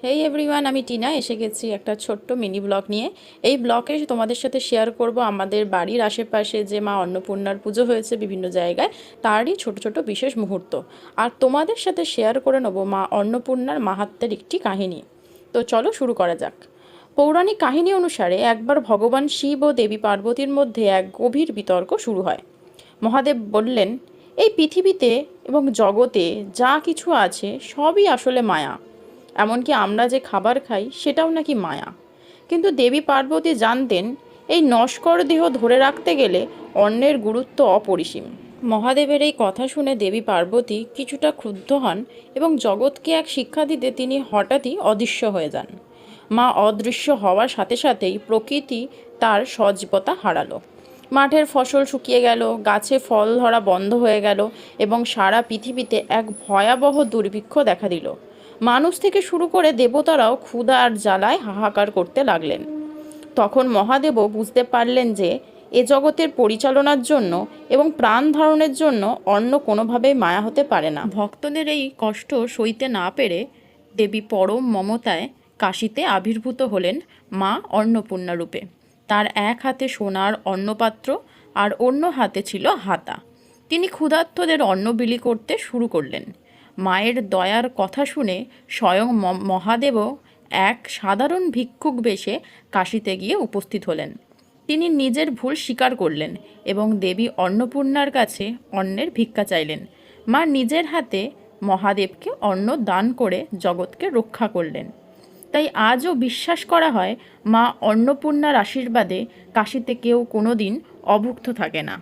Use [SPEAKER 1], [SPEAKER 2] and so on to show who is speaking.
[SPEAKER 1] হেই everyone, আমি টিনা এসে গেছি একটা ছোট্ট মিনি ব্লগ নিয়ে। এই ব্লগে তোমাদের সাথে শেয়ার করব আমাদের বাড়ির আশেপাশে যে মা অন্নপূর্ণার পুজো হয়েছে বিভিন্ন জায়গায়, তারই ছোট ছোট বিশেষ মুহূর্ত। আর তোমাদের সাথে শেয়ার করে নেব মা অন্নপূর্ণার মাহাত্ম্যের একটি কাহিনী। তো চলো শুরু করা যাক। পৌরাণিক কাহিনী অনুসারে একবার ভগবান শিব ও দেবী পার্বতীর মধ্যে এক গভীর বিতর্ক শুরু হয়। মহাদেব বললেন, এই পৃথিবীতে এবং জগতে যা কিছু আছে সবই আসলে মায়া, এমনকি আমরা যে খাবার খাই সেটাও নাকি মায়া। কিন্তু দেবী পার্বতী জানতেন এই নশ্বর দেহ ধরে রাখতে গেলে অন্নের গুরুত্ব অপরিসীম। মহাদেবের এই কথা শুনে দেবী পার্বতী কিছুটা ক্ষুব্ধ হন এবং জগৎকে এক শিক্ষা দিতে তিনি হঠাৎই অদৃশ্য হয়ে যান। মা অদৃশ্য হওয়ার সাথে সাথেই প্রকৃতি তার সজীবতা হারালো। মাঠের ফসল শুকিয়ে গেল, গাছে ফল ধরা বন্ধ হয়ে গেল এবং সারা পৃথিবীতে এক ভয়াবহ দুর্ভিক্ষ দেখা দিল। মানুষ থেকে শুরু করে দেবতারাও ক্ষুধা আর জ্বালায় হাহাকার করতে লাগলেন। তখন মহাদেবও বুঝতে পারলেন যে এ জগতের পরিচালনার জন্য এবং প্রাণ ধারণের জন্য অন্য কোনোভাবেই মায়া হতে পারে না। ভক্তদের এই কষ্ট সইতে না পেরে দেবী পরম মমতায় কাশীতে আবির্ভূত হলেন মা অন্নপূর্ণা রূপে। তার এক হাতে সোনার অন্নপাত্র আর অন্য হাতে ছিল হাতা। তিনি ক্ষুধার্তদের অন্ন বিলি করতে শুরু করলেন। মায়ের দয়ার কথা শুনে স্বয়ং মহাদেবও এক সাধারণ ভিক্ষুক বেশে কাশীতে গিয়ে উপস্থিত হলেন। তিনি নিজের ভুল স্বীকার করলেন এবং দেবী অন্নপূর্ণার কাছে অন্নের ভিক্ষা চাইলেন। মা নিজের হাতে মহাদেবকে অন্ন দান করে জগৎকে রক্ষা করলেন। তাই আজও বিশ্বাস করা হয় মা অন্নপূর্ণার আশীর্বাদে কাশীতে কেউ কোনো দিন অভুক্ত থাকে না।